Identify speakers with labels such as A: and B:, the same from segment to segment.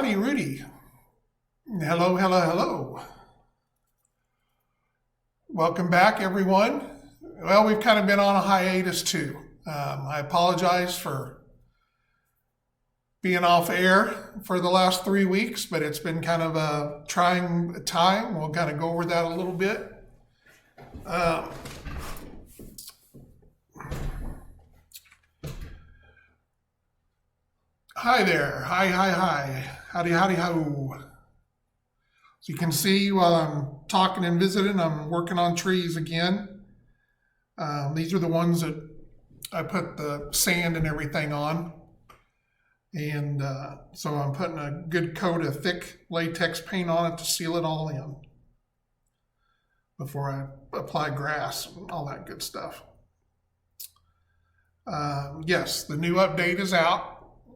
A: Howdy, Rudy. Hello, hello, hello. Welcome back, everyone. Well, we've kind of been on a hiatus too. I apologize for being off air for the last 3 weeks, but it's been kind of a trying time. We'll kind of go over that a little bit. Um, Hi there. Hi, hi, hi. Howdy, howdy, ho. So you can see while I'm talking and visiting, I'm working on trees again. These are the ones that I put the sand and everything on. And so I'm putting a good coat of thick latex paint on it to seal it all in before I apply grass and all that good stuff. Yes, the new update is out.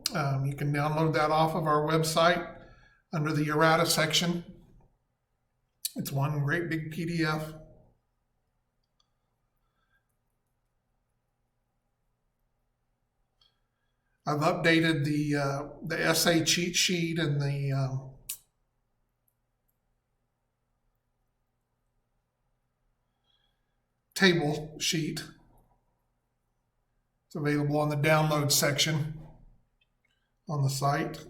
A: You can download that off of our website under the errata section. It's one great big PDF. I've updated the essay cheat sheet and the table sheet. It's available on the download section on the site.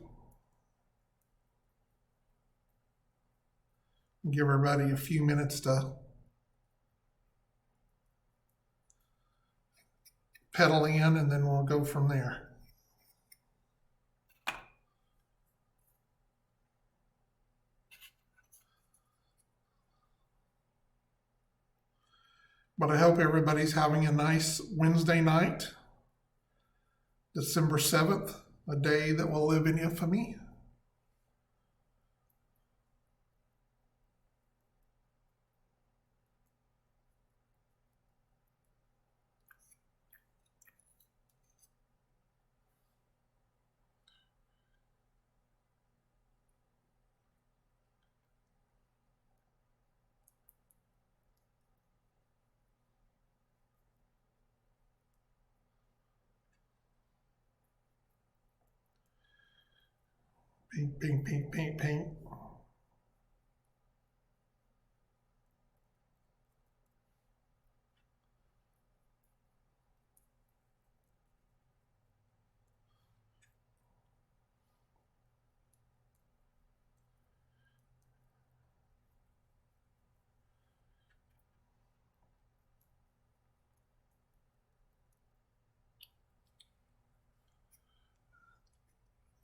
A: Give everybody a few minutes to pedal in, and then we'll go from there. But I hope everybody's having a nice Wednesday night, December 7th, a day that will live in infamy. Paint, paint, paint, paint, paint.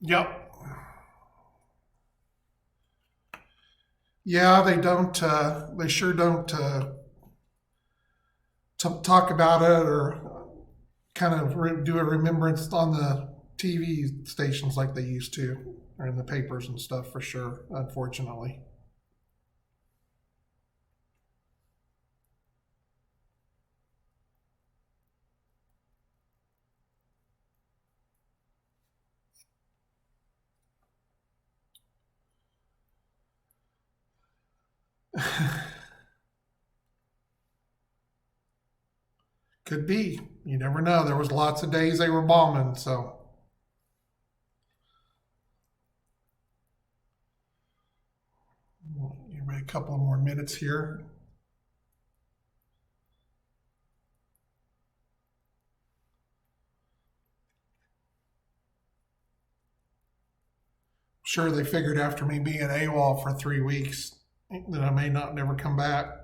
A: Yep. Yeah, they don't. They sure don't talk about it or kind of do a remembrance on the TV stations like they used to, or in the papers and stuff for sure. Unfortunately. Could be. You never know. There was lots of days they were bombing, so give me a couple more minutes here. Sure, they figured after me being AWOL for 3 weeks that I may not never come back.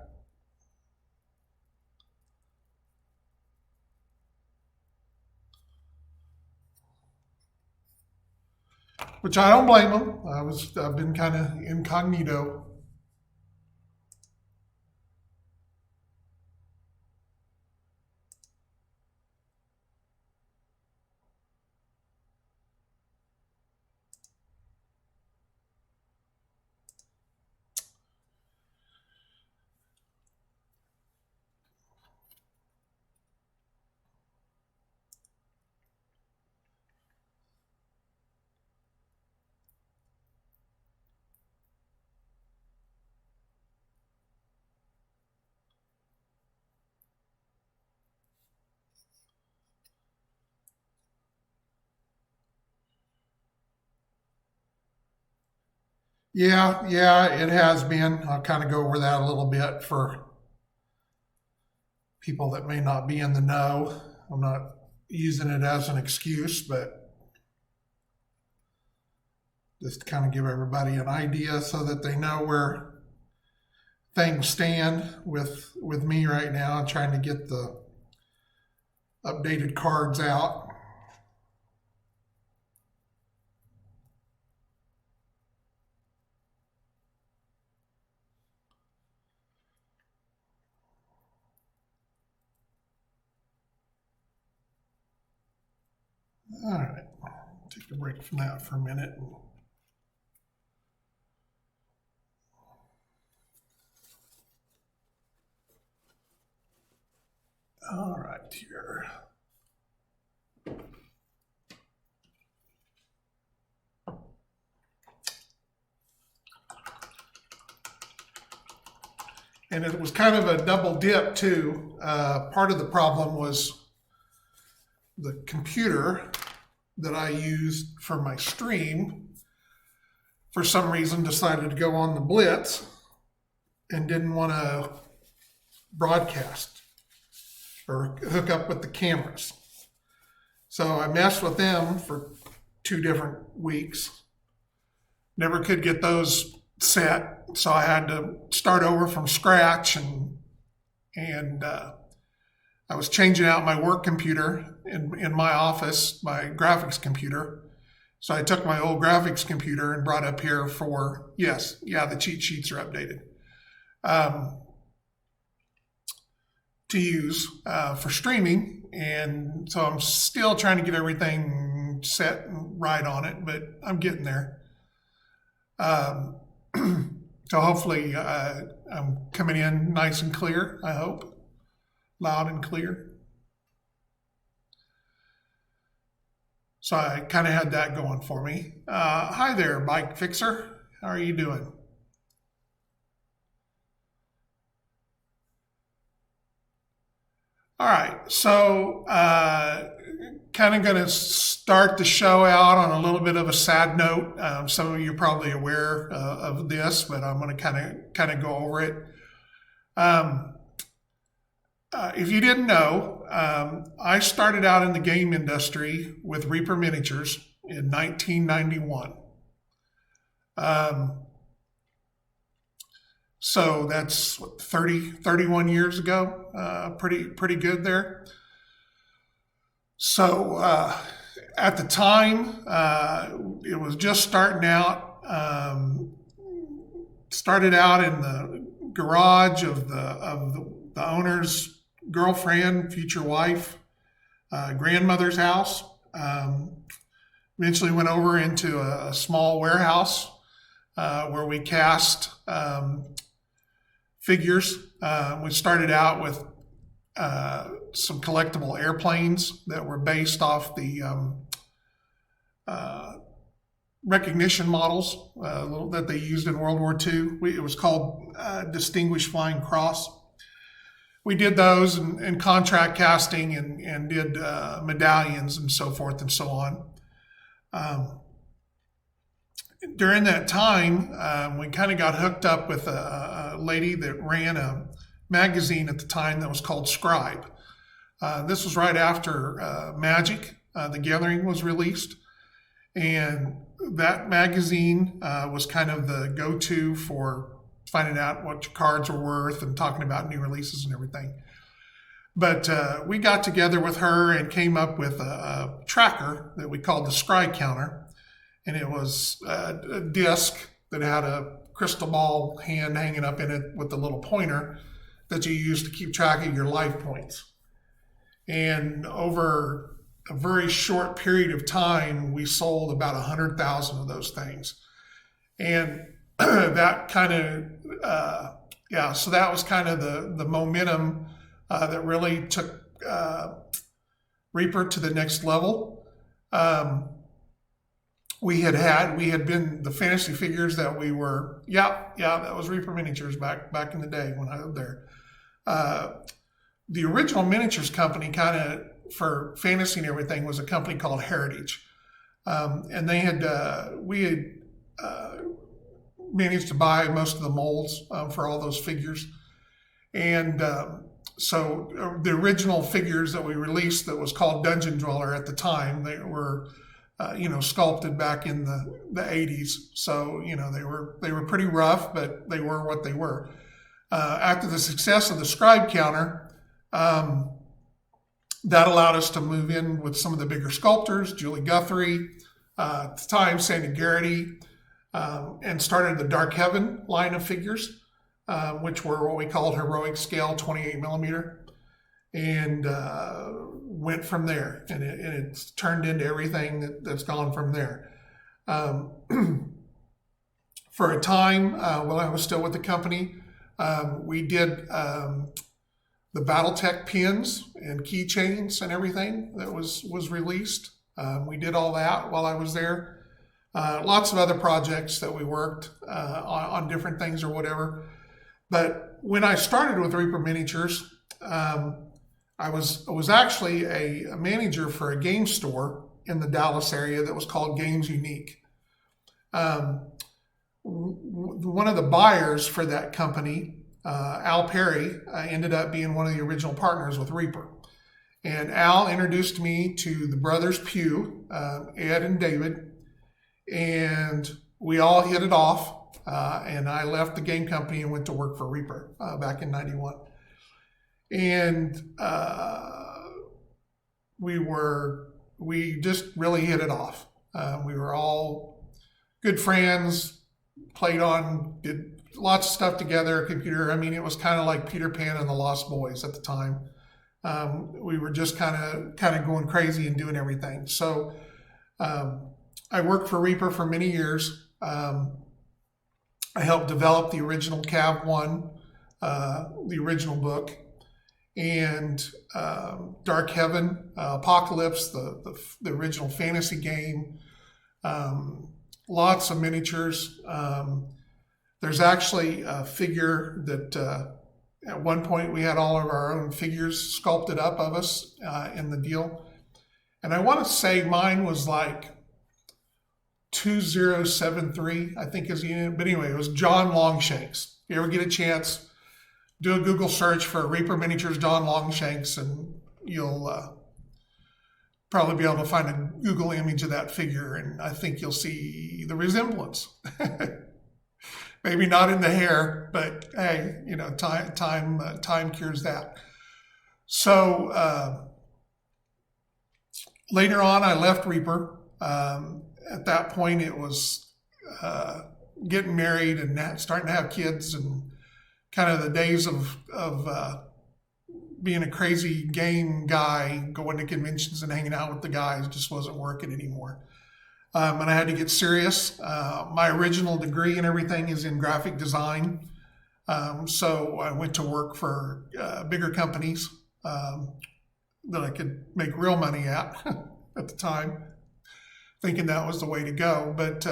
A: Which I don't blame them. I've been kind of incognito. Yeah, it has been. I'll kind of go over that a little bit for people that may not be in the know. I'm not using it as an excuse, but just to kind of give everybody an idea so that they know where things stand with me right now. I'm trying to get the updated cards out. All right, take a break from that for a minute. All right, here. And it was kind of a double dip too. Part of the problem was the computer that I used for my stream, for some reason, decided to go on the Blitz and didn't want to broadcast or hook up with the cameras. So I messed with them for 2 different weeks. Never could get those set, so I had to start over from scratch, and I was changing out my work computer in my office, my graphics computer. So I took my old graphics computer and brought up here for, the cheat sheets are updated, to use for streaming. And so I'm still trying to get everything set and right on it, but I'm getting there. So hopefully I'm coming in nice and clear, I hope. Loud and clear. So I kind of had that going for me. Hi there, Bike Fixer. How are you doing? All right, so kind of going to start the show out on a little bit of a sad note. Some of you are probably aware of this, but I'm going to kind of go over it. If you didn't know, I started out in the game industry with Reaper Miniatures in 1991. So that's 31 years ago. Pretty good there. So at the time, it was just starting out. Started out in the garage of the owner's girlfriend, future wife, grandmother's house. Eventually went over into a small warehouse where we cast figures. We started out with some collectible airplanes that were based off the recognition models that they used in World War II. It was called Distinguished Flying Cross. We did those and contract casting and did medallions and so forth and so on. During that time, we kind of got hooked up with a lady that ran a magazine at the time that was called Scribe. This was right after Magic, the Gathering, was released. And that magazine was kind of the go-to for finding out what your cards were worth and talking about new releases and everything. But we got together with her and came up with a tracker that we called the Scry Counter. And it was a disc that had a crystal ball hand hanging up in it with a little pointer that you use to keep track of your life points. And over a very short period of time, we sold about 100,000 of those things. And that kind of, so that was kind of the momentum that really took Reaper to the next level. We had been the fantasy figures that we were, that was Reaper Miniatures back in the day when I lived there. The original miniatures company kind of for fantasy and everything was a company called Heritage. And we had managed to buy most of the molds for all those figures. And so the original figures that we released that was called Dungeon Dweller at the time, they were sculpted back in the 80s. So, they were pretty rough, but they were what they were. After the success of the scribe counter, that allowed us to move in with some of the bigger sculptors, Julie Guthrie, at the time, Sandy Garrity, and started the Dark Heaven line of figures, which were what we called heroic scale 28 millimeter, and went from there. And it's turned into everything that's gone from there. For a time, while I was still with the company, we did the BattleTech pins and keychains and everything that was released. We did all that while I was there. Lots of other projects that we worked on different things or whatever. But when I started with Reaper Miniatures, I was actually a manager for a game store in the Dallas area that was called Games Unique. One of the buyers for that company, Al Perry, ended up being one of the original partners with Reaper. And Al introduced me to the brothers Pugh, Ed and David, and we all hit it off. And I left the game company and went to work for Reaper back in '91. And we just really hit it off. We were all good friends, did lots of stuff together, computer. I mean, it was kind of like Peter Pan and the Lost Boys at the time. We were just kind of going crazy and doing everything. So I worked for Reaper for many years. I helped develop the original CAV 1, the original book, and Dark Heaven, Apocalypse, the original fantasy game. Lots of miniatures. There's actually a figure that at one point we had all of our own figures sculpted up of us in the deal. And I want to say mine was like 2073, I think is the unit. But anyway, it was John Longshanks. If you ever get a chance, do a Google search for Reaper Miniatures John Longshanks, and you'll probably be able to find a Google image of that figure, and I think you'll see the resemblance. Maybe not in the hair, but hey, time cures that. So later on, I left Reaper. At that point, it was getting married and starting to have kids, and kind of the days of being a crazy game guy, going to conventions and hanging out with the guys just wasn't working anymore. And I had to get serious. My original degree and everything is in graphic design. So I went to work for bigger companies that I could make real money at at the time, thinking that was the way to go. But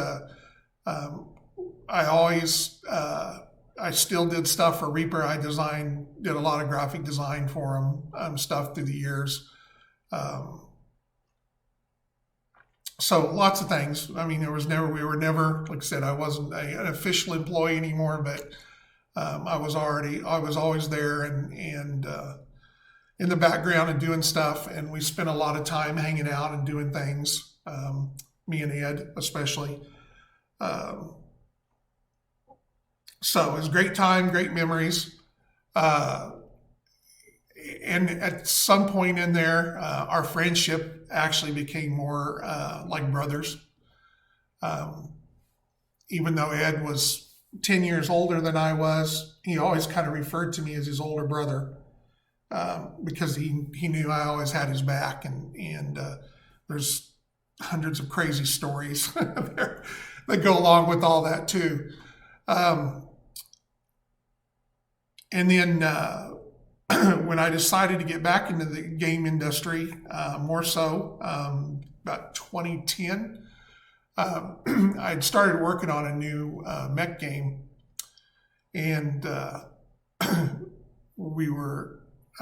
A: I still did stuff for Reaper. I did a lot of graphic design for them, stuff through the years. So lots of things. I mean, we were never, like I said, I wasn't an official employee anymore, but I was always there and in the background and doing stuff. And we spent a lot of time hanging out and doing things. Me and Ed, especially. So it was a great time, great memories. And at some point in there, our friendship actually became more like brothers. Even though Ed was 10 years older than I was, he always kind of referred to me as his older brother because he knew I always had his back. And there's hundreds of crazy stories there that go along with all that too. And then when I decided to get back into the game industry, more so about 2010, I had started working on a new mech game, and I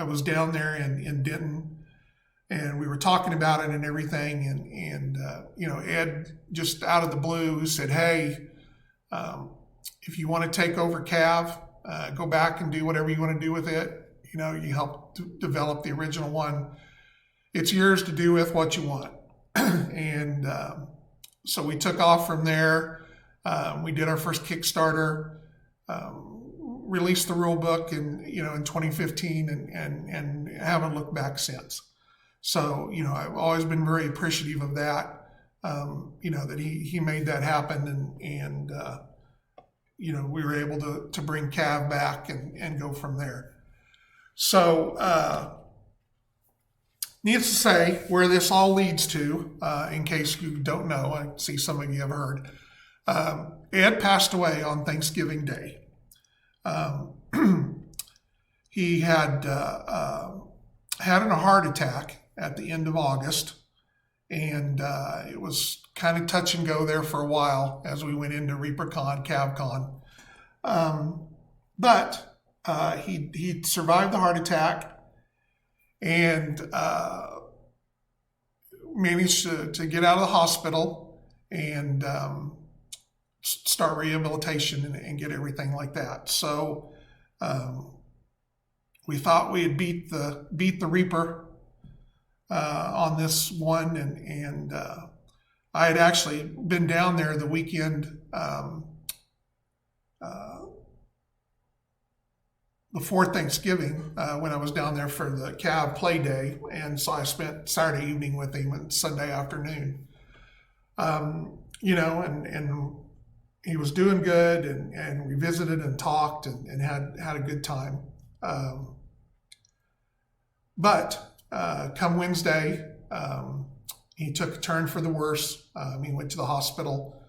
A: was down there in Denton, and we were talking about it and everything, and Ed just out of the blue said, "Hey, if you want to take over CAV, go back and do whatever you want to do with it. You helped develop the original one. It's yours to do with what you want. And so we took off from there. We did our first Kickstarter, released the rule book in 2015, and haven't looked back since. So I've always been very appreciative of that. That he made that happen, and we were able to bring CAV back and go from there. So needless to say, where this all leads to, in case you don't know, I see some of you have heard, Ed passed away on Thanksgiving Day. He had had a heart attack at the end of August, and it was kind of touch and go there for a while as we went into ReaperCon, CavCon. But he survived the heart attack and managed to get out of the hospital and start rehabilitation and get everything like that. So we thought we had beat the Reaper on this one, and I had actually been down there the weekend before Thanksgiving when I was down there for the CAV play day, and so I spent Saturday evening with him and Sunday afternoon. And he was doing good, and we visited and talked and had a good time. But come Wednesday, he took a turn for the worse. He went to the hospital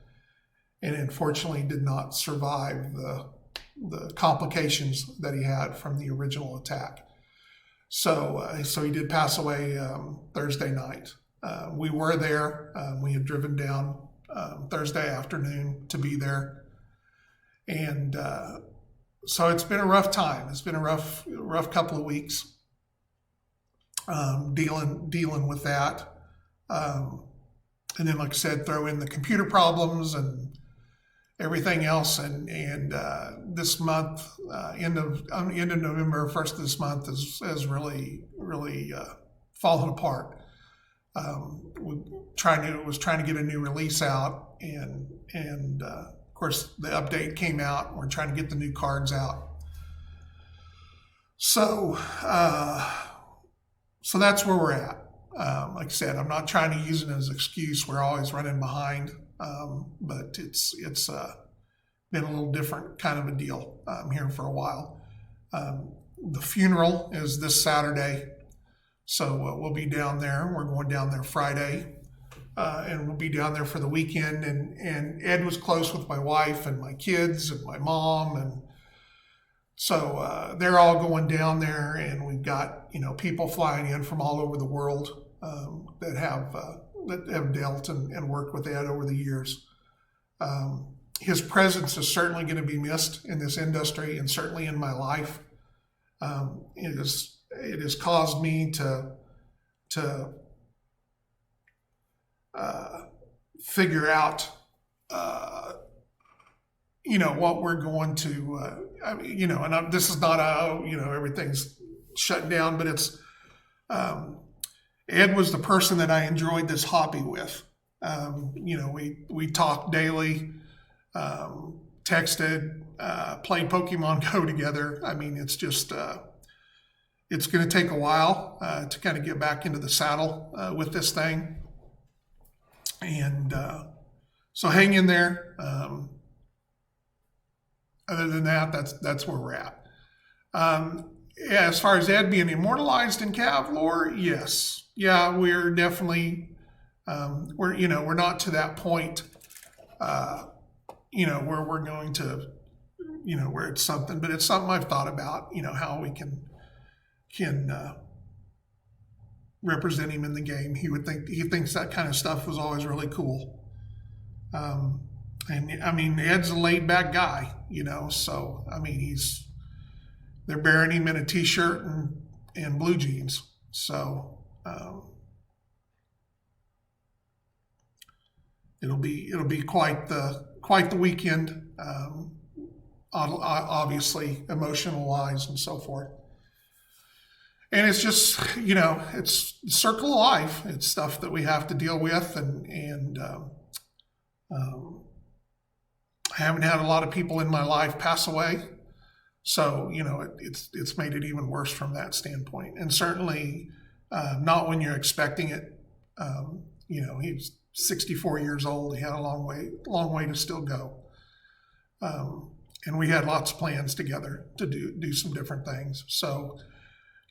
A: and unfortunately did not survive the complications that he had from the original attack. So he did pass away Thursday night. We were there. We had driven down Thursday afternoon to be there. And so it's been a rough time. It's been a rough couple of weeks. Dealing with that, and then, like I said, throw in the computer problems and everything else, and this month, end of November, first of this month is really fallen apart. Was trying to get a new release out, and of course the update came out. We're trying to get the new cards out, so. So that's where we're at. Like I said, I'm not trying to use it as an excuse. We're always running behind, but it's been a little different kind of a deal here for a while. The funeral is this Saturday, so we'll be down there. We're going down there Friday, and we'll be down there for the weekend. And Ed was close with my wife and my kids and my mom, and so they're all going down there, and we've got people flying in from all over the world that have dealt and worked with Ed over the years. His presence is certainly going to be missed in this industry and certainly in my life. It has caused me to figure out what we're going to, this is not everything's shut down, but it's, Ed was the person that I enjoyed this hobby with. We talked daily, texted, played Pokemon Go together. It's just, it's going to take a while to kind of get back into the saddle with this thing. And so hang in there. Other than that, that's where we're at. As far as Ed being immortalized in CAV lore, yes. Yeah, we're definitely, we're not to that point, where we're going to, where it's something, but it's something I've thought about, how we can represent him in the game. He thinks that kind of stuff was always really cool. And Ed's a laid back guy, so, they're burying him in a t-shirt and blue jeans. So, it'll be quite the weekend. obviously emotional-wise and so forth. And it's just, you know, it's circle of life. It's stuff that we have to deal with, and I haven't had a lot of people in my life pass away, so you know it's made it even worse from that standpoint. And certainly not when you're expecting it. You know, he's 64 years old. He had a long way to still go. And we had lots of plans together to do some different things. So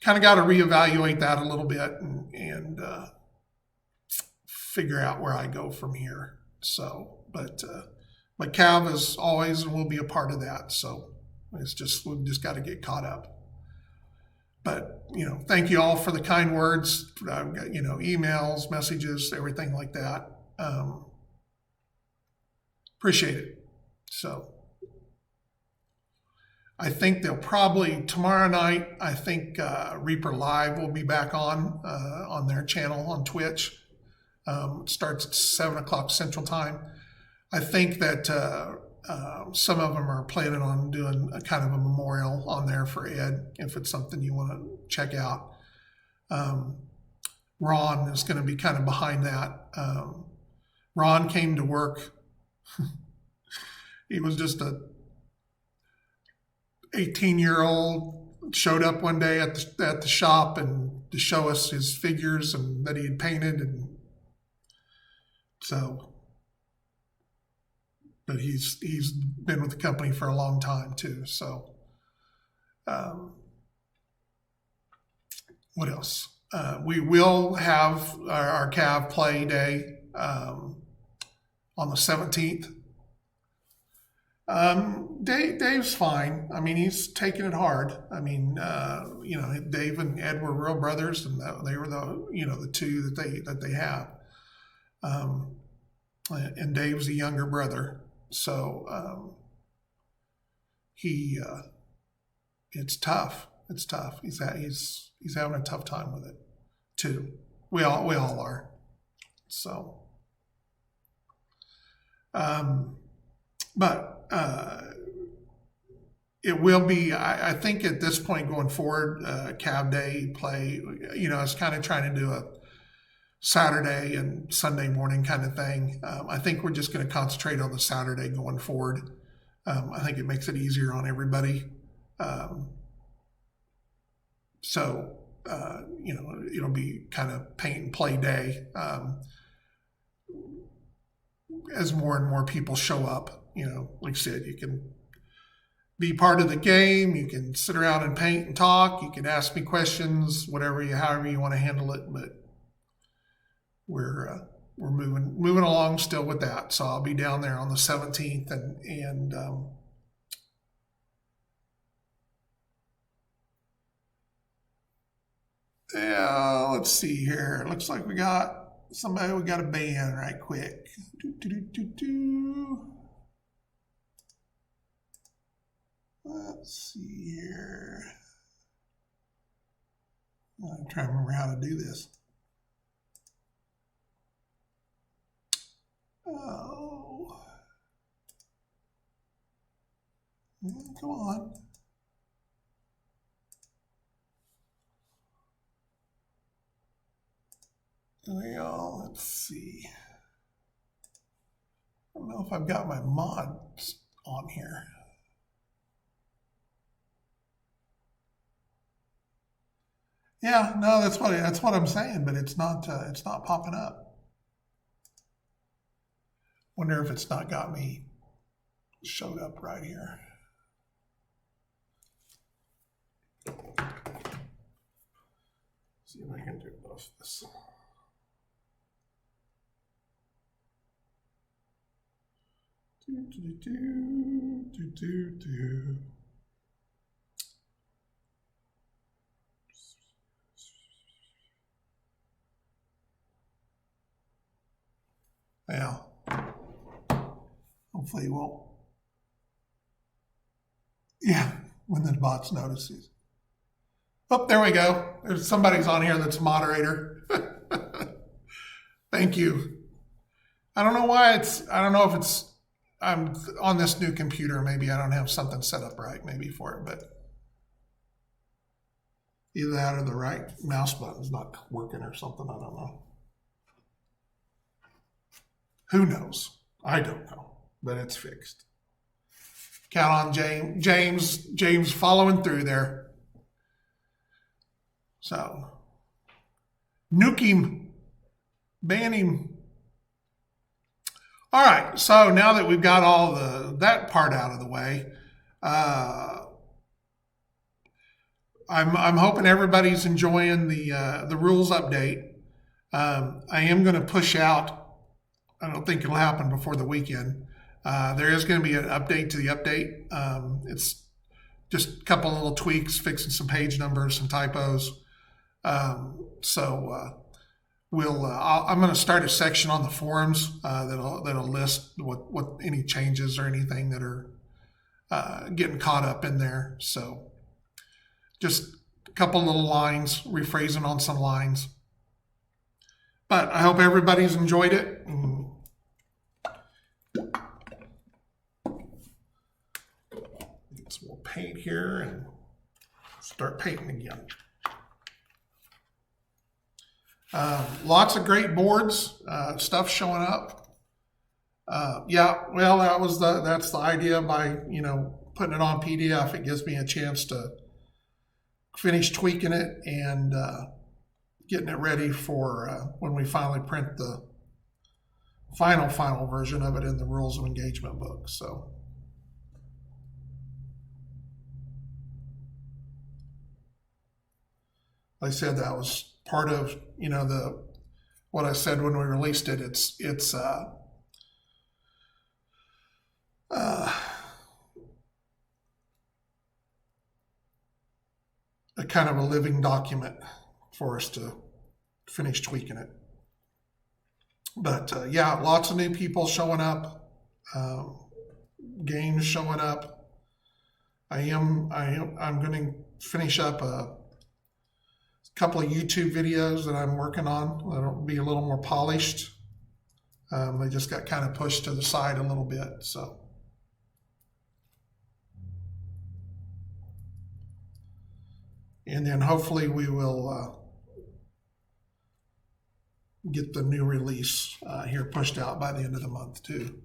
A: kind of got to reevaluate that a little bit and figure out where I go from here. So, but CAV is always and will be a part of that. So we've just got to get caught up. But, you know, thank you all for the kind words. I've got, you know, emails, messages, everything like that. Appreciate it. So I think they'll probably, tomorrow night, I think Reaper Live will be back on their channel on Twitch. It starts at 7 o'clock Central Time. I think that some of them are planning on doing a kind of a memorial on there for Ed, if it's something you want to check out. Ron is going to be kind of behind that. Ron came to work. He was just a 18-year-old, showed up one day at the shop and to show us his figures and that he had painted, and so. But he's been with the company for a long time too. So, what else? We will have our CAV play day on the 17th. Dave's fine. I mean, he's taking it hard. I mean, you know, Dave and Ed were real brothers, and they were the two that they have. And Dave's a younger brother. So it's tough. It's tough. He's having a tough time with it too. We all are. So, but it will be. I think at this point going forward, CAV Day play. You know, I was kind of trying to do a Saturday and Sunday morning kind of thing. I think we're just going to concentrate on the Saturday going forward. I think it makes it easier on everybody. So, you know, it'll be kind of paint and play day as more and more people show up. You know, like I said, you can be part of the game. You can sit around and paint and talk. You can ask me questions, however you want to handle it. But we're moving along still with that. So I'll be down there on the 17th and yeah, let's see here. It looks like we got a band right quick. Let's see here. I'm trying to remember how to do this. Oh, come on. Well, let's see. I don't know if I've got my mods on here. Yeah, no, that's what I'm saying, but it's not popping up. Wonder if it's not got me showed up right here. See if I can do both of this. Yeah. Hopefully he won't. Yeah, when the bots notices. Oh, there we go. There's somebody's on here that's a moderator. Thank you. I don't know if I'm on this new computer. Maybe I don't have something set up right, maybe for it, but either that or the right mouse button's not working or something. I don't know. Who knows? I don't know, but it's fixed. Count on James following through there. So, nuke him, ban him. All right, so now that we've got all that part out of the way, I'm hoping everybody's enjoying the rules update. I am going to push out. I don't think it'll happen before the weekend. There is going to be an update to the update. It's just a couple of little tweaks, fixing some page numbers, some typos. I'm going to start a section on the forums that'll list what any changes or anything that are getting caught up in there. So just a couple little lines, rephrasing on some lines. But I hope everybody's enjoyed it. Get some more paint here and start painting again. Lots of great boards, stuff showing up. Yeah, well, that's the idea by putting it on PDF. It gives me a chance to finish tweaking it and getting it ready for when we finally print the final version of it in the Rules of Engagement book. So, like I said, that was part of what I said when we released it. It's a kind of a living document for us to finish tweaking it. But yeah, lots of new people showing up, games showing up. I'm going to finish up a couple of YouTube videos that I'm working on. That'll be a little more polished. They just got kind of pushed to the side a little bit. So, and then hopefully we will get the new release here pushed out by the end of the month too.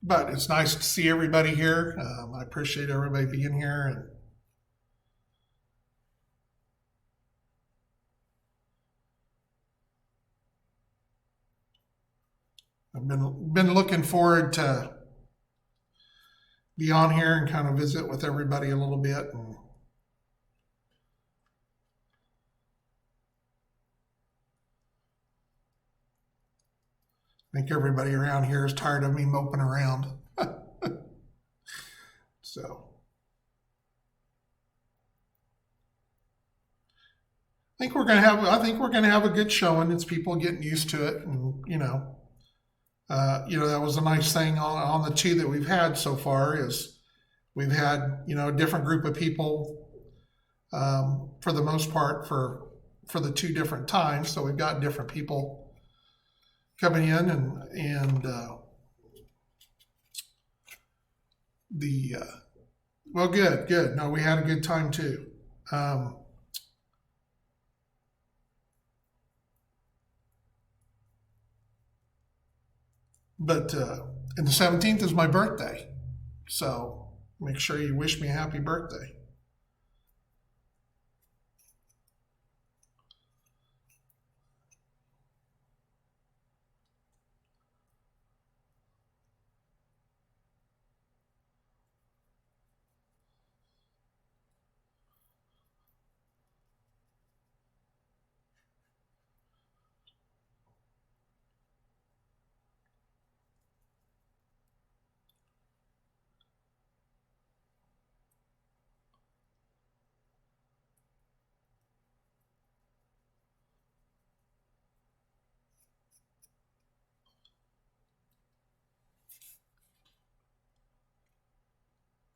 A: But it's nice to see everybody here. I appreciate everybody being here, and I've been looking forward to be on here and kind of visit with everybody a little bit. And I think everybody around here is tired of me moping around. So I think we're gonna have a good showing. It's people getting used to it, and that was a nice thing on the two that we've had so far is we've had a different group of people for the most part for the two different times. So we've got different people coming in and well, good. No, we had a good time too. But and the 17th is my birthday, so make sure you wish me a happy birthday.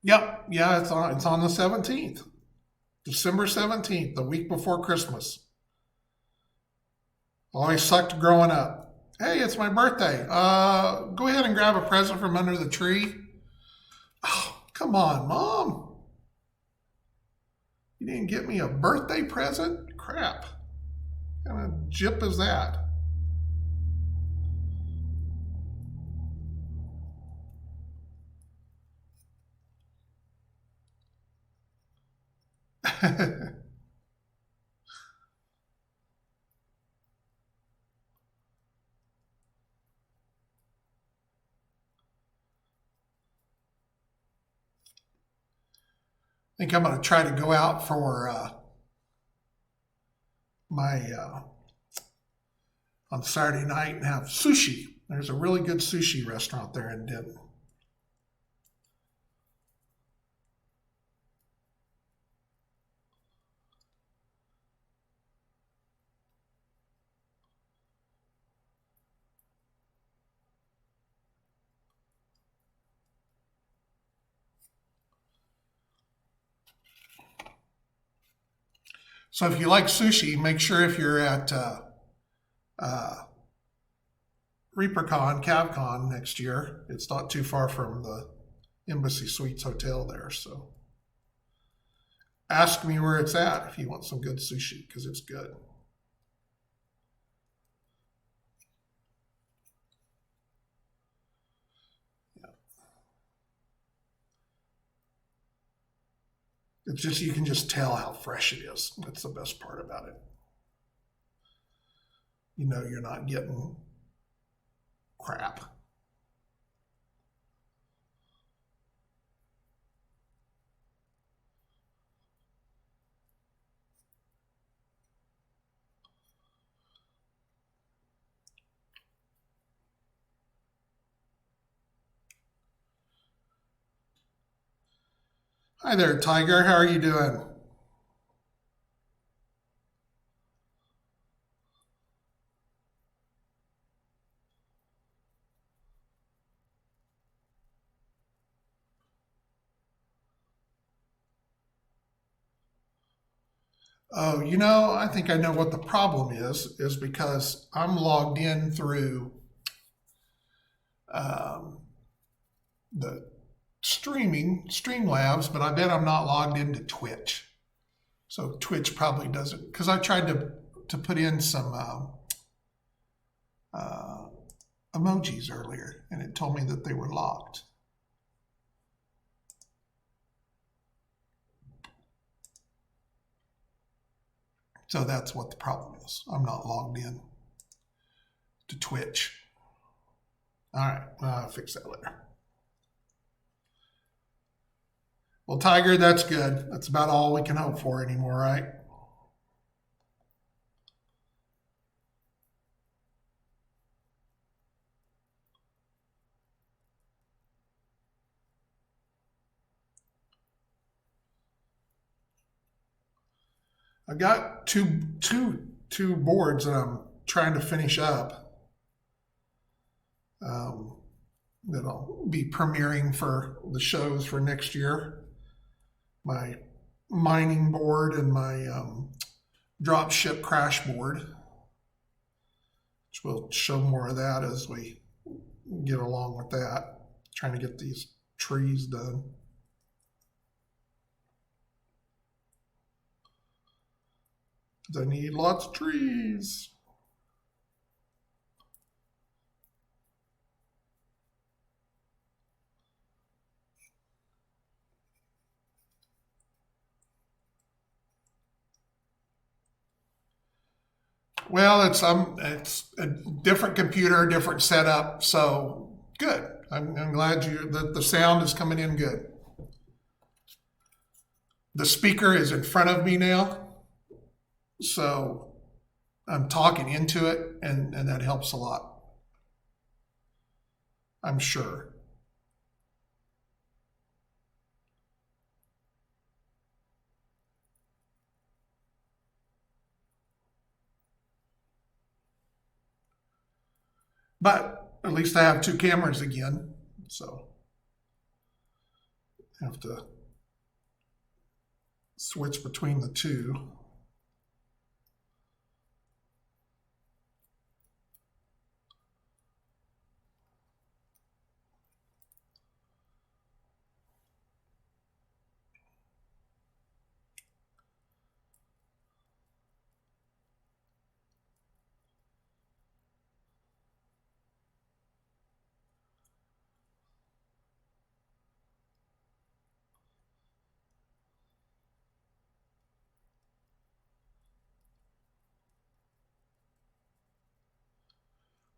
A: Yep, yeah, it's on the 17th, December 17th, the week before Christmas. Always sucked growing up. Hey, it's my birthday. Go ahead and grab a present from under the tree. Oh, come on, Mom. You didn't get me a birthday present? Crap. What kind of jip is that? I think I'm going to try to go out for my on Saturday night and have sushi. There's a really good sushi restaurant there in Denton. So if you like sushi, make sure if you're at uh, ReaperCon, CAVCon next year, it's not too far from the Embassy Suites Hotel there. So ask me where it's at if you want some good sushi because it's good. It's just, you can just tell how fresh it is. That's the best part about it. You know, you're not getting crap. Hi there, Tiger. How are you doing? Oh, I think I know what the problem is because I'm logged in through um, the Streamlabs, but I bet I'm not logged into Twitch. So Twitch probably doesn't, because I tried to put in some uh, emojis earlier, and it told me that they were locked. So that's what the problem is. I'm not logged in to Twitch. All right, I'll fix that later. Well, Tiger, that's good. That's about all we can hope for anymore, right? I've got two boards that I'm trying to finish up. Um, that I'll be premiering for the shows for next year. My mining board and my drop ship crash board, which we'll show more of that as we get along with that. Trying to get these trees done. I need lots of trees. Well, it's a different computer, different setup, so good. I'm glad that the sound is coming in good. The speaker is in front of me now, so I'm talking into it, and that helps a lot. I'm sure. But at least I have two cameras again, so Have to switch between the two.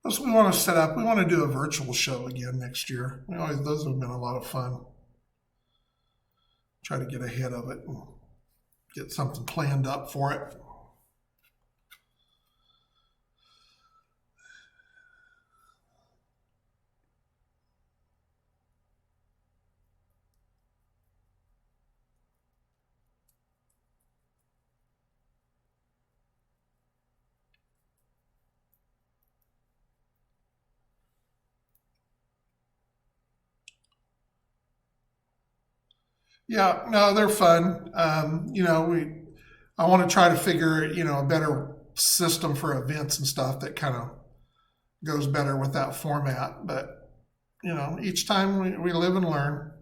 A: So we want to set up, we want to do a virtual show again next year. Those have been a lot of fun. Try to get ahead of it and get something planned up for it. Yeah, no, they're fun. I want to try to figure, a better system for events and stuff that kind of goes better with that format. But, each time we live and learn.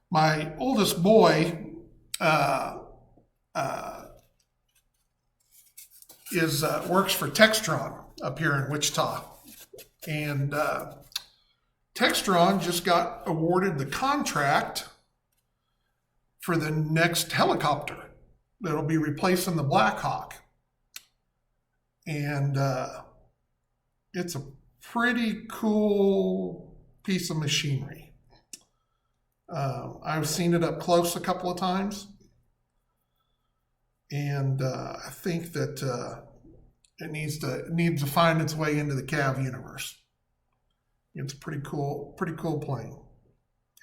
A: My oldest boy uh, uh, is works for Textron up here in Wichita, and Textron just got awarded the contract for the next helicopter that'll be replacing the Black Hawk, and it's a pretty cool piece of machinery. I've seen it up close a couple of times, and I think that it needs to find its way into the CAV universe. It's a pretty cool plane,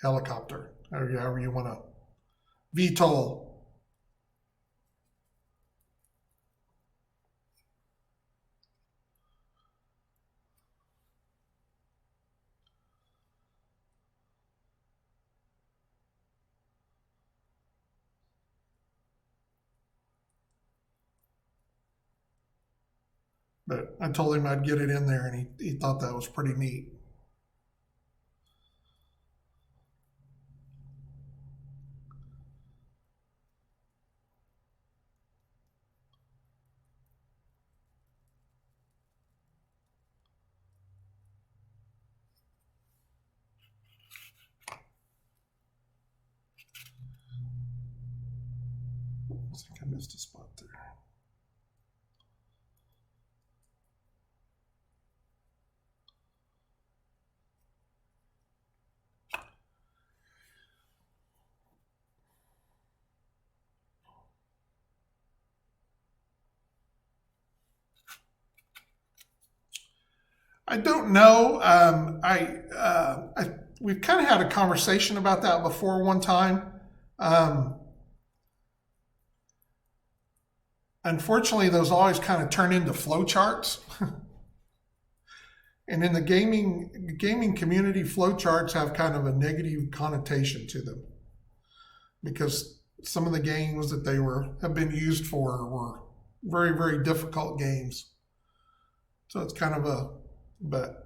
A: helicopter, however you want to VTOL. But I told him I'd get it in there, and he thought that was pretty neat. I think I missed a spot there. I don't know. We've kind of had a conversation about that before one time. Um, Unfortunately, those always kind of turn into flow charts. And in the gaming community, flow charts have kind of a negative connotation to them because some of the games that they have been used for were very, very difficult games. So it's kind of but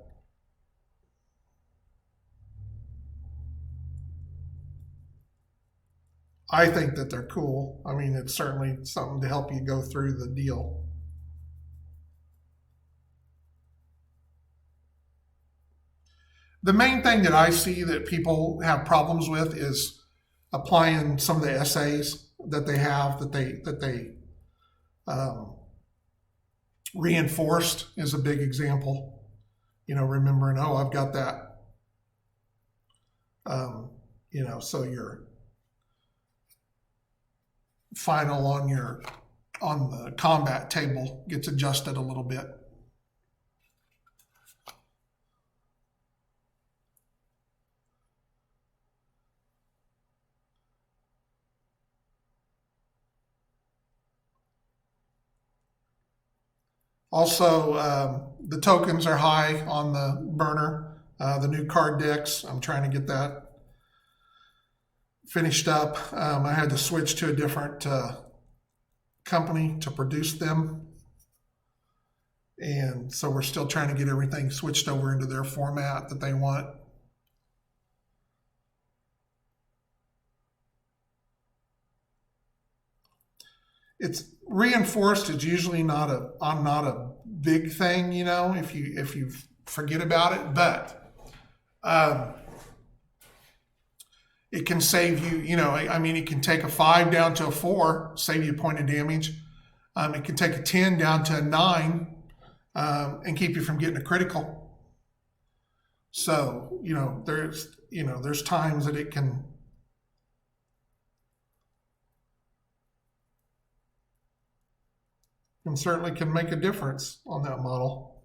A: I think that they're cool. I mean, it's certainly something to help you go through the deal. The main thing that I see that people have problems with is applying some of the essays that they have that they um, reinforced is a big example. Remembering, oh, I've got that. So your final on the combat table gets adjusted a little bit. Also, the tokens are high on the burner. The new card decks, I'm trying to get that finished up. I had to switch to a different company to produce them. And so we're still trying to get everything switched over into their format that they want. It's reinforced is usually not a big thing, if you forget about it, but it can save you, it can take a 5 down to a 4, save you a point of damage. It can take a 10 down to a 9, and keep you from getting a critical. So, there's times that it can certainly can make a difference on that model.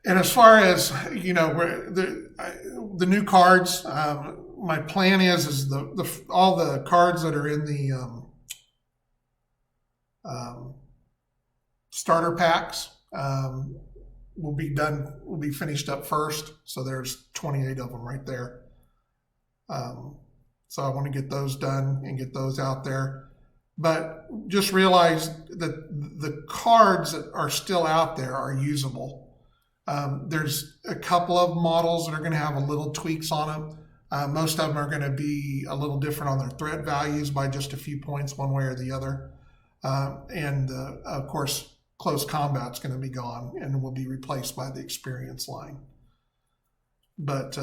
A: And as far as the new cards, my plan is all the cards that are in the starter packs will be finished up first. So there's 28 of them right there. So I want to get those done and get those out there. But just realize that the cards that are still out there are usable. There's a couple of models that are going to have a little tweaks on them. Most of them are going to be a little different on their threat values by just a few points one way or the other. And of course, close combat's going to be gone and will be replaced by the experience line. But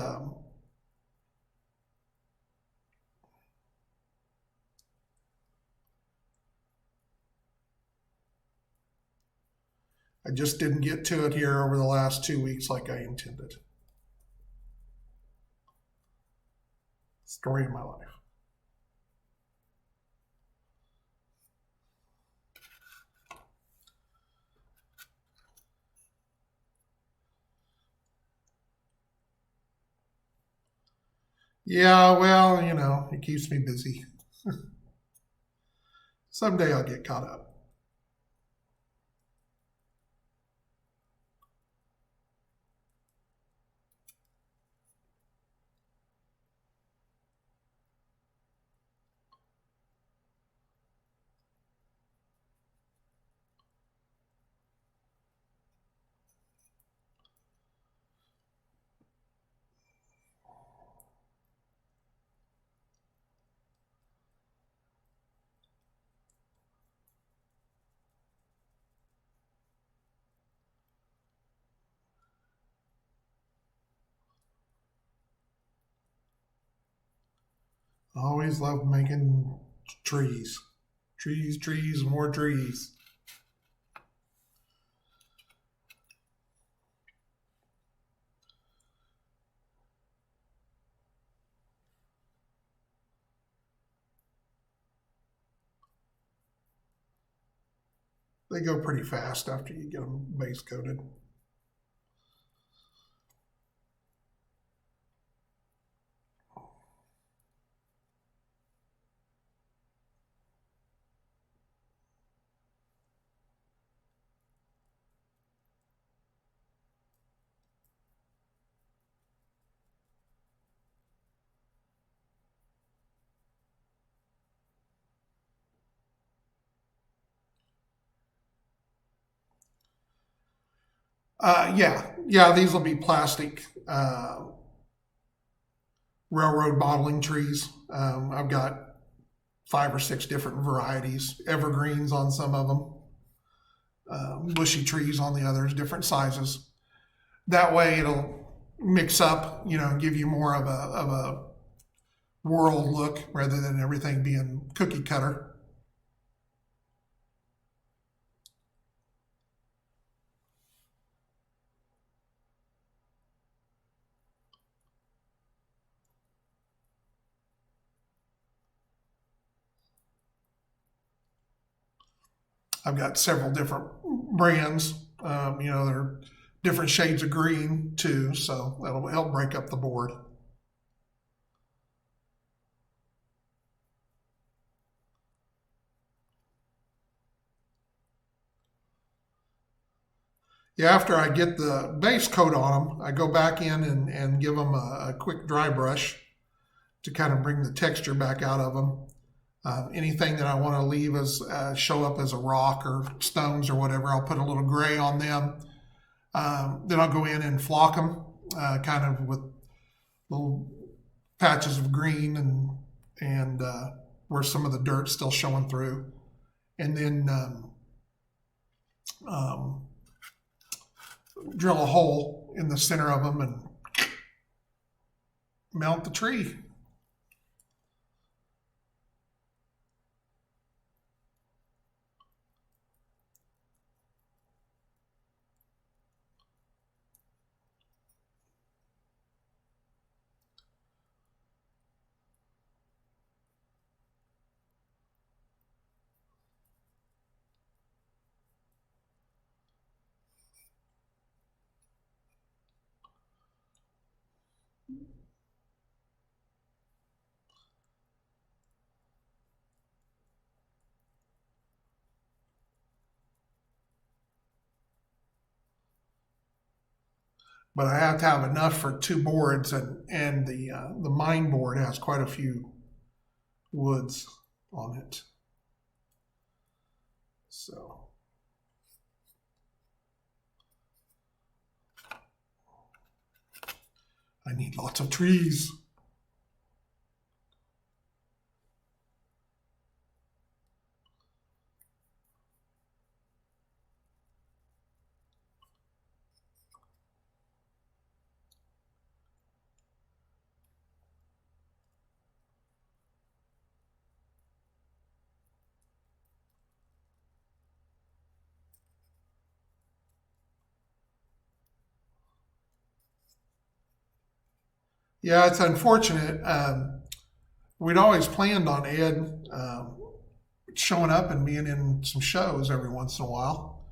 A: I just didn't get to it here over the last 2 weeks like I intended. Story of my life. Yeah, well, it keeps me busy. Someday I'll get caught up. I always loved making trees. Trees, more trees. They go pretty fast after you get them base coated. Yeah, these will be plastic railroad modeling trees. I've got 5 or 6 different varieties, evergreens on some of them, bushy trees on the others, different sizes. That way it'll mix up, and give you more of a world look rather than everything being cookie cutter. I've got several different brands. There are different shades of green too, so that'll help break up the board. Yeah, after I get the base coat on them, I go back in and give them a quick dry brush to kind of bring the texture back out of them. Anything that I want to leave as show up as a rock or stones or whatever, I'll put a little gray on them. Then I'll go in and flock them, kind of with little patches of green and where some of the dirt's still showing through, and then drill a hole in the center of them and mount the tree. But I have to have enough for 2 boards, and the mine board has quite a few woods on it. So I need lots of trees. Yeah, it's unfortunate. We'd always planned on Ed showing up and being in some shows every once in a while,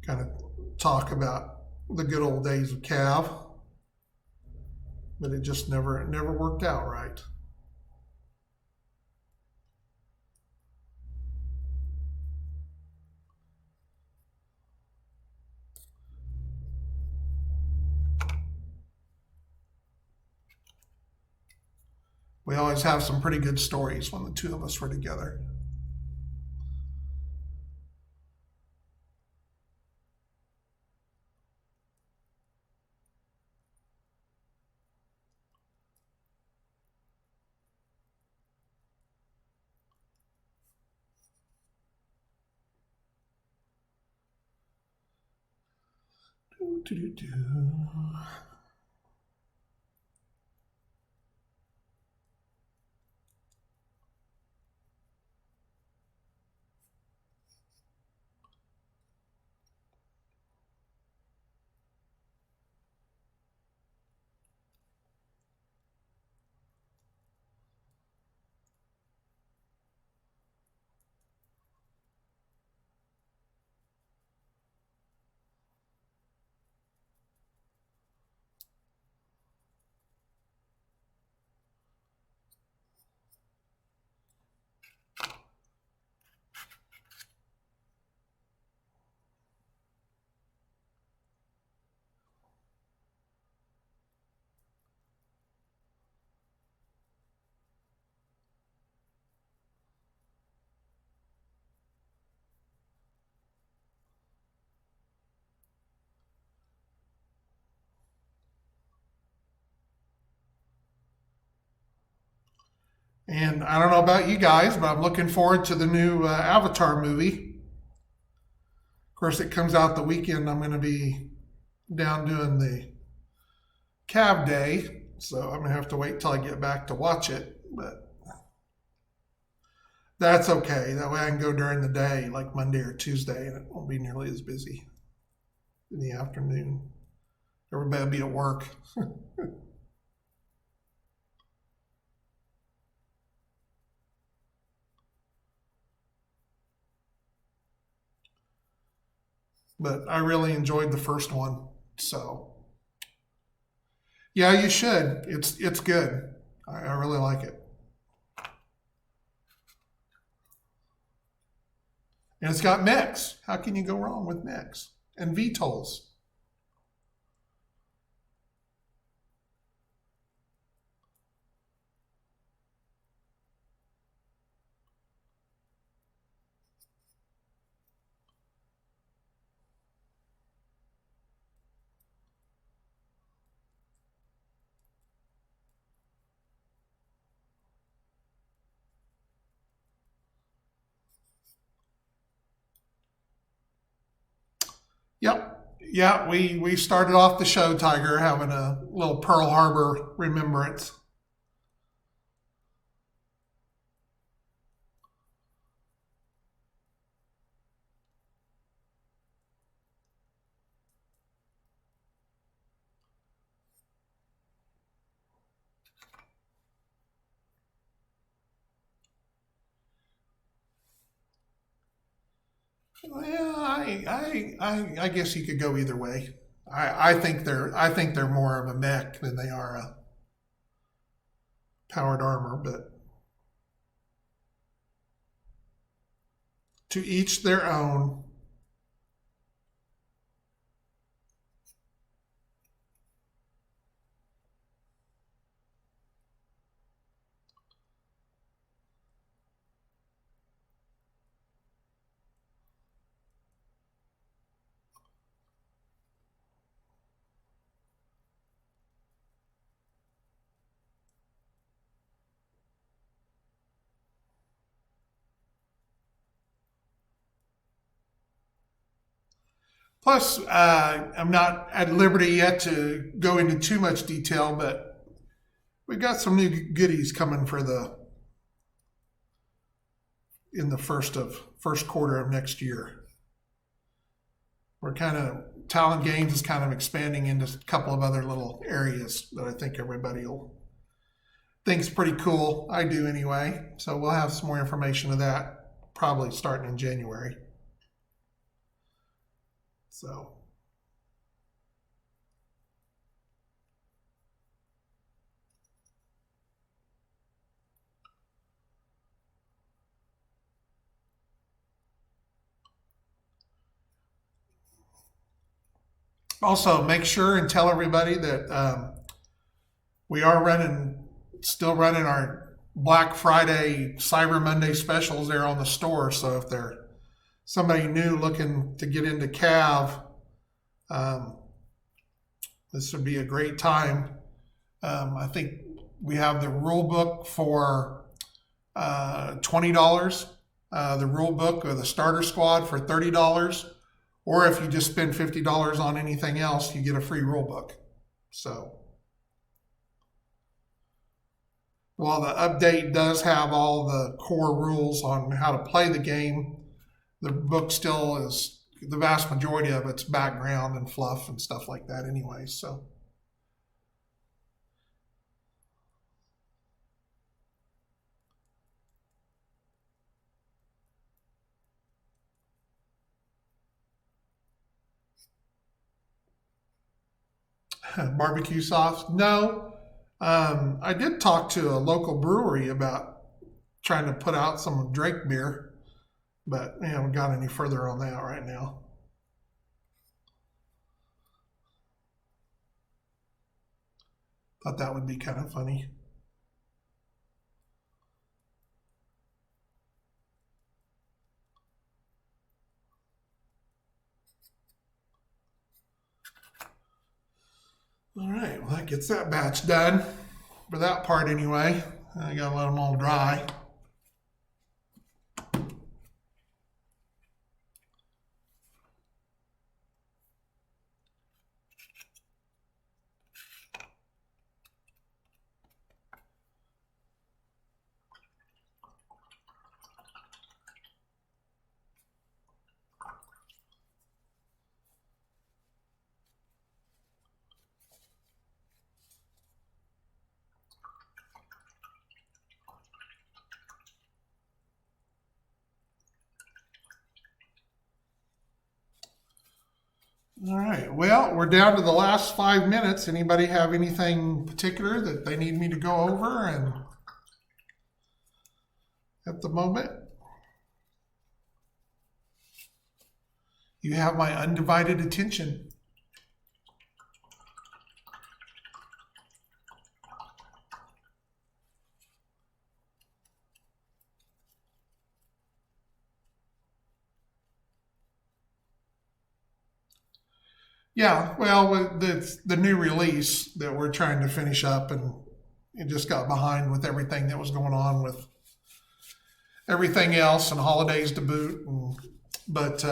A: kind of talk about the good old days of CAV, but it just never worked out right. We always have some pretty good stories when the two of us were together. Do. And I don't know about you guys, but I'm looking forward to the new Avatar movie. Of course, it comes out the weekend. I'm going to be down doing the CAV day, so I'm going to have to wait till I get back to watch it. But that's okay. That way I can go during the day, like Monday or Tuesday, and it won't be nearly as busy in the afternoon. Everybody will be at work. But I really enjoyed the first one. So yeah, you should. It's good. I really like it. And it's got mechs. How can you go wrong with mechs? And VTOLs. Yep. Yeah, we started off the show, Tiger, having a little Pearl Harbor remembrance. Well, I guess you could go either way. I think they're more of a mech than they are a powered armor, but to each their own. Plus, I'm not at liberty yet to go into too much detail, but we've got some new goodies coming for the in the first quarter of next year. We're kind of Talon Games is kind of expanding into a couple of other little areas that I think everybody will think's pretty cool. I do anyway. So we'll have some more information of that probably starting in January. So also make sure and tell everybody that we are still running our Black Friday, Cyber Monday specials there on the store. So if they're somebody new looking to get into CAV, this would be a great time. I think we have the rule book for $20, the rule book or the starter squad for $30, or if you just spend $50 on anything else, you get a free rule book. So while the update does have all the core rules on how to play the game, the book still is the vast majority of it's background and fluff and stuff like that anyway. So barbecue sauce? No. I did talk to a local brewery about trying to put out some Drake beer, but we haven't got any further on that right now. Thought that would be kind of funny. All right, well, that gets that batch done for that part anyway. I gotta let them all dry. All right. Well, we're down to the last 5 minutes. Anybody have anything particular that they need me to go over and at the moment? You have my undivided attention. Yeah, well, with the new release that we're trying to finish up, and it just got behind with everything that was going on with everything else and holidays to boot. But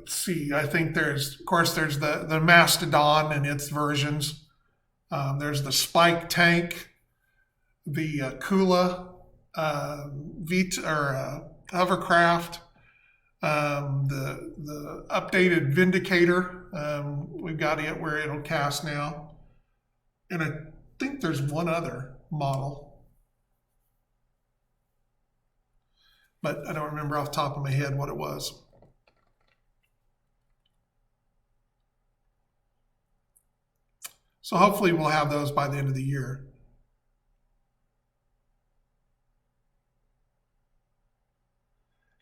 A: let's see, I think there's, of course, there's the Mastodon and its versions. There's the Spike tank, the Kula, hovercraft, the updated Vindicator. We've got it where it'll cast now. And I think there's one other model, but I don't remember off the top of my head what it was. So hopefully we'll have those by the end of the year.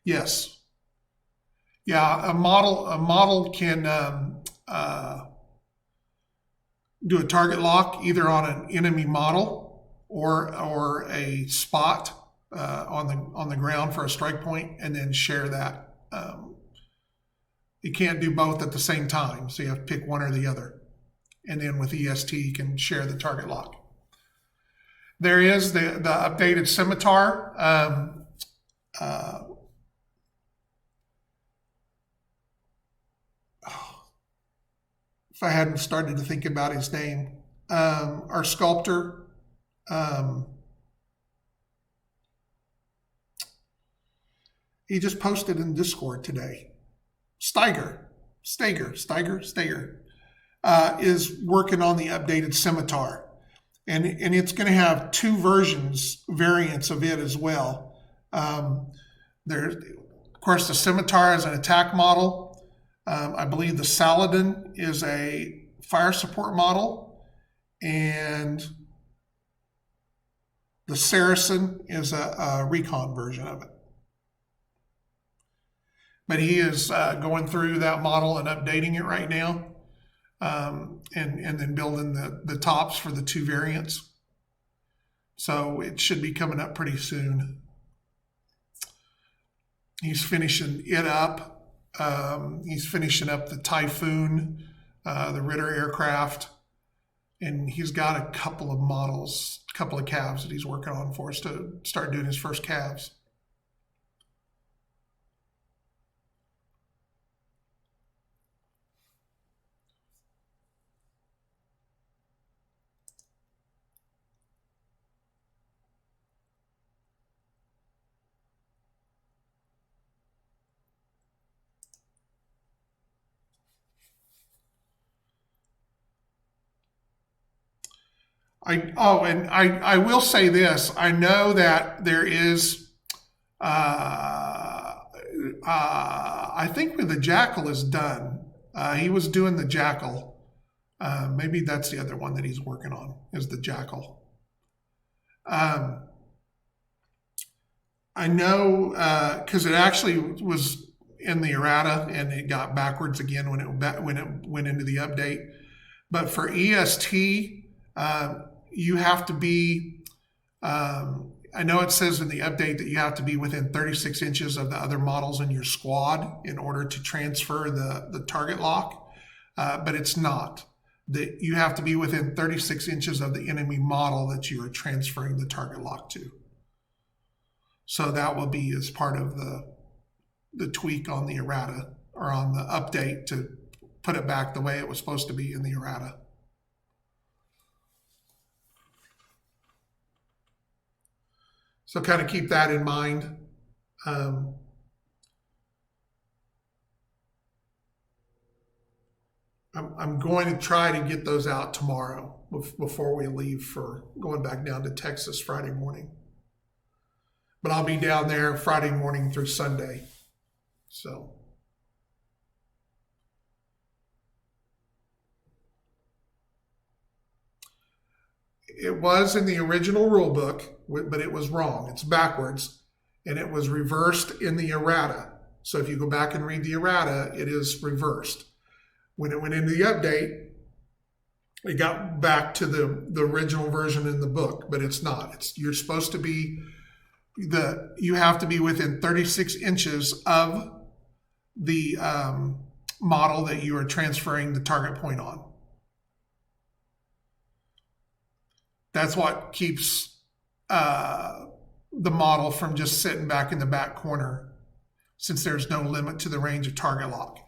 A: Yes. Yeah, a model can do a target lock either on an enemy model or a spot on the ground for a strike point, and then share that. You can't do both at the same time, so you have to pick one or the other. And then with EST, you can share the target lock. There is the updated Scimitar. If I hadn't started to think about his name, our sculptor, he just posted in Discord today. Steiger is working on the updated Scimitar, and it's going to have two variants of it as well. There's, of course, the Scimitar is an attack model. I believe the Saladin is a fire support model, and the Saracen is a recon version of it. But he is going through that model and updating it right now, and then building the tops for the two variants. So it should be coming up pretty soon. He's finishing it up. He's finishing up the Typhoon, the Ritter aircraft, and he's got a couple of models, a couple of CAVs that he's working on for us to start doing his first CAVs. I will say this. I know that there is, I think the Jackal is done. He was doing the Jackal. Maybe that's the other one that he's working on, is the Jackal. I know because it actually was in the errata and it got backwards again when it went into the update. But for EST, you have to be, I know it says in the update that you have to be within 36 inches of the other models in your squad in order to transfer the target lock, but it's not. That you have to be within 36 inches of the enemy model that you are transferring the target lock to. So that will be as part of the tweak on the errata, or on the update, to put it back the way it was supposed to be in the errata. So kind of keep that in mind. I'm going to try to get those out tomorrow before we leave for going back down to Texas Friday morning. But I'll be down there Friday morning through Sunday. So it was in the original rule book, but it was wrong. It's backwards, and it was reversed in the errata. So if you go back and read the errata, it is reversed. When it went into the update, it got back to the original version in the book, but it's not. You're supposed to be you have to be within 36 inches of the model that you are transferring the target point on. That's what keeps the model from just sitting back in the back corner, since there's no limit to the range of target lock.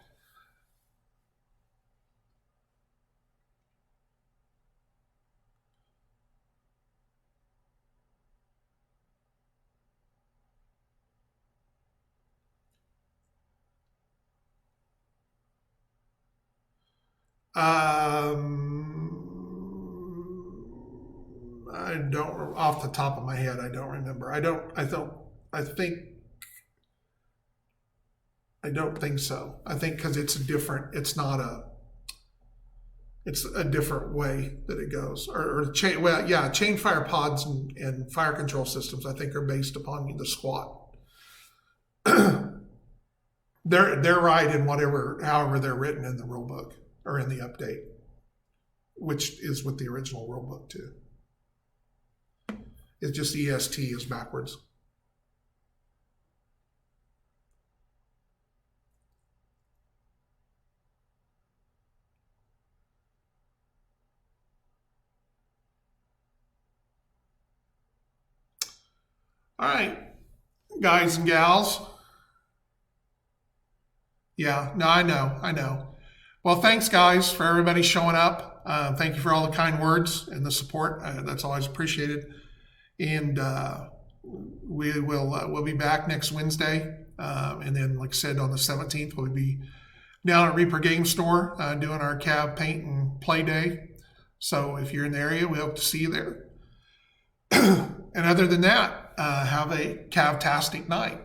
A: I don't, off the top of my head, I don't remember. I don't think so. I think because it's a different way that it goes. Chain fire pods and fire control systems, I think, are based upon the SWAT. They're right in however they're written in the rule book or in the update, which is with the original rule book too. It's just EST is backwards. All right, guys and gals. Yeah, no, I know. Well, thanks, guys, for everybody showing up. Thank you for all the kind words and the support. That's always appreciated. And we'll be back next Wednesday. And then, like I said, on the 17th, we'll be down at Reaper Game Store doing our CAV paint and play day. So if you're in the area, we hope to see you there. And other than that, have a CAV-tastic night.